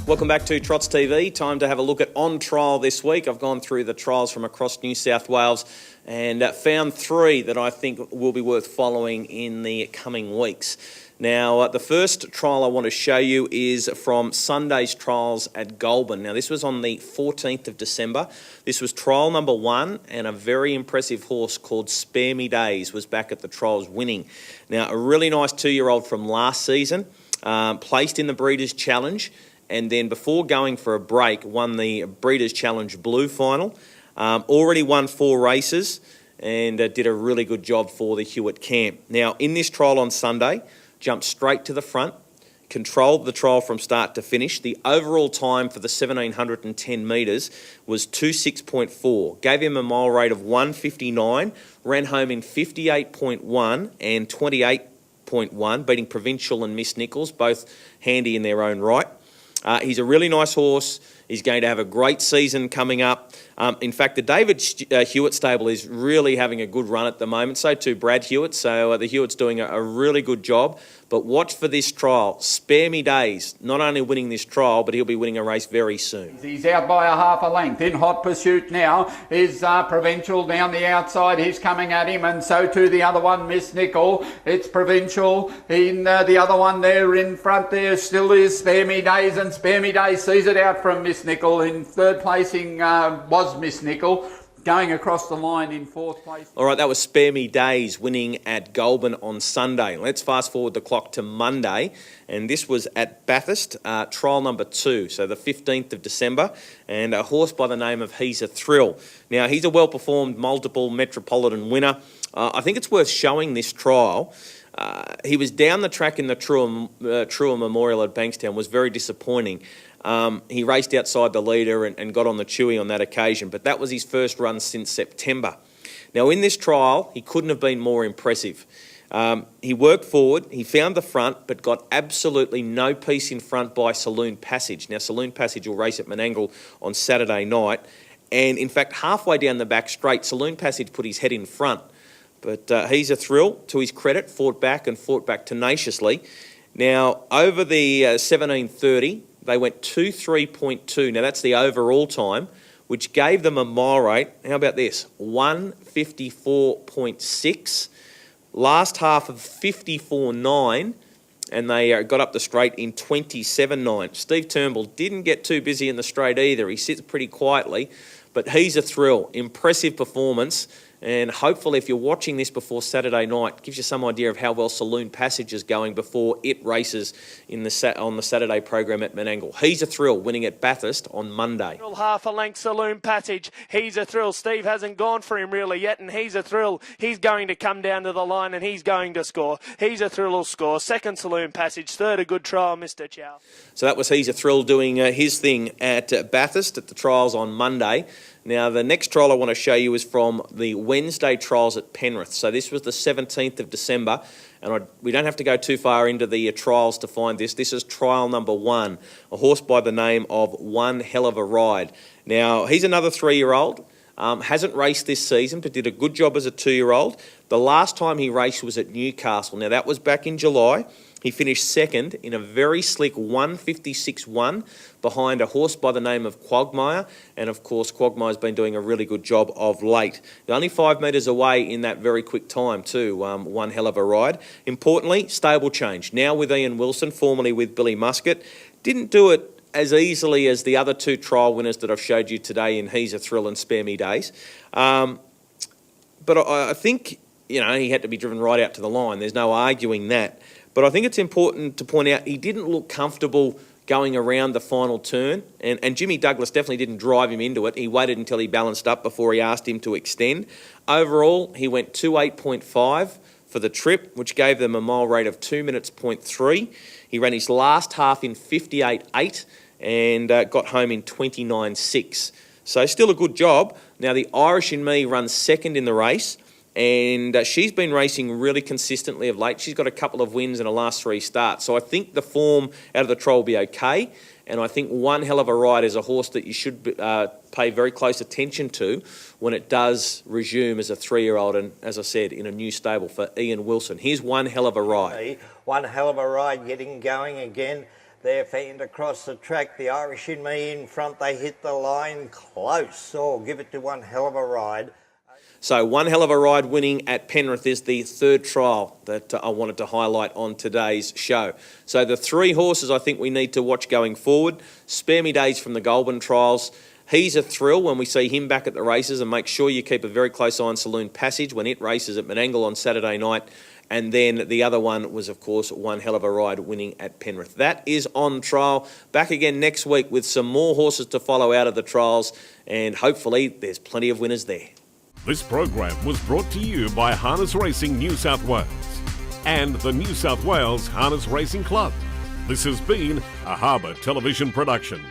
Welcome back to Trots TV. Time to have a look at On Trial this week. I've gone through the trials from across New South Wales and found three that I think will be worth following in the coming weeks. Now, the first trial I want to show you is from Sunday's trials at Goulburn. Now, this was on the 14th of December. This was trial number one, and a very impressive horse called Spare Me Days was back at the trials winning. Now, a really nice two-year-old from last season, placed in the Breeders' Challenge, and then before going for a break, won the Breeders' Challenge Blue Final. Already won 4 races and did a really good job for the Hewitt camp. Now, in this trial on Sunday, jumped straight to the front, controlled the trial from start to finish. The overall time for the 1,710 metres was 2:6.4. Gave him a mile rate of 1:59, ran home in 58.1 and 28.1, beating Provincial and Miss Nichols, both handy in their own right. He's a really nice horse. He's going to have a great season coming up. In fact, the David Hewitt stable is really having a good run at the moment. So too Brad Hewitt. So the Hewitt's doing a really good job. But watch for this trial. Spare Me Days, not only winning this trial, but he'll be winning a race very soon. He's out by a half a length. In hot pursuit now is Provincial down the outside. He's coming at him, and so too the other one, Miss Nickel. It's Provincial. In the other one there in front there still is Spare Me Days, and Spare Me Days sees it out from Miss Nickel. In third placing was Miss Nickel. Going across the line in fourth place. All right, that was Spare Me Days winning at Goulburn on Sunday. Let's fast forward the clock to Monday, and this was at Bathurst, trial number 2, so the 15th of December, and a horse by the name of He's a Thrill. Now, he's a well-performed multiple Metropolitan winner. I think it's worth showing this trial. He was down the track in the Trua Memorial at Bankstown, was very disappointing. He raced outside the leader and got on the chewy on that occasion, but that was his first run since September. Now, in this trial, he couldn't have been more impressive. He worked forward, he found the front, but got absolutely no piece in front by Saloon Passage. Now, Saloon Passage will race at Menangle on Saturday night, and in fact, halfway down the back straight, Saloon Passage put his head in front. But He's a Thrill, to his credit, fought back tenaciously. Now, over the 17:30, they went 2:3.2. Now, that's the overall time, which gave them a mile rate. How about this? 1:54.6. Last half of 54.9, and they got up the straight in 27.9. Steve Turnbull didn't get too busy in the straight either. He sits pretty quietly, but He's a Thrill. Impressive performance. And hopefully, if you're watching this before Saturday night, gives you some idea of how well Saloon Passage is going before it races on the Saturday program at Menangle. He's a Thrill, winning at Bathurst on Monday. Half a length Saloon Passage. He's a Thrill. Steve hasn't gone for him really yet, and He's a Thrill. He's going to come down to the line, and he's going to score. He's a Thrill will score. Second Saloon Passage. Third, a good trial, Mr. Chow. So that was He's a Thrill doing his thing at Bathurst at the trials on Monday. Now, the next trial I want to show you is from the Wednesday trials at Penrith. So this was the 17th of December, and we don't have to go too far into the trials to find this. This is trial number 1, a horse by the name of One Hell of a Ride. Now, he's another 3-year-old. Hasn't raced this season, but did a good job as a 2-year-old. The last time he raced was at Newcastle. Now, that was back in July. He finished second in a very slick 1:56.1 behind a horse by the name of Quagmire. And, of course, Quagmire's been doing a really good job of late. They're only 5 metres away in that very quick time, too. One Hell of a Ride. Importantly, stable change. Now with Ian Wilson, formerly with Billy Muscat. Didn't do it as easily as the other 2 trial winners that I've showed you today in He's a Thrill and Spare Me Days. But I think, he had to be driven right out to the line. There's no arguing that. But I think it's important to point out he didn't look comfortable going around the final turn, and Jimmy Douglas definitely didn't drive him into it. He waited until he balanced up before he asked him to extend. Overall, he went 2:8.5 for the trip, which gave them a mile rate of 2:03. He ran his last half in 58.8 and got home in 29.6. So still a good job. Now, the Irish in Me runs second in the race, and she's been racing really consistently of late. She's got a couple of wins in her last 3 starts. So I think the form out of the trial will be okay. And I think One Hell of a Ride is a horse that you should pay very close attention to when it does resume as a 3-year-old. And as I said, in a new stable for Ian Wilson. Here's One Hell of a Ride. One Hell of a Ride getting going again. They're fanned across the track. The Irish in Me in front. They hit the line close. Oh, give it to One Hell of a Ride. So One Hell of a Ride winning at Penrith is the third trial that I wanted to highlight on today's show. So the three horses I think we need to watch going forward. Spare Me Days from the Goulburn trials. He's a thrill when we see him back at the races, and make sure you keep a very close eye on Saloon Passage when it races at Menangle on Saturday night. And then the other one was, of course, One Hell of a Ride winning at Penrith. That is on trial. Back again next week with some more horses to follow out of the trials, and hopefully there's plenty of winners there. This program was brought to you by Harness Racing New South Wales and the New South Wales Harness Racing Club. This has been a Harbour Television production.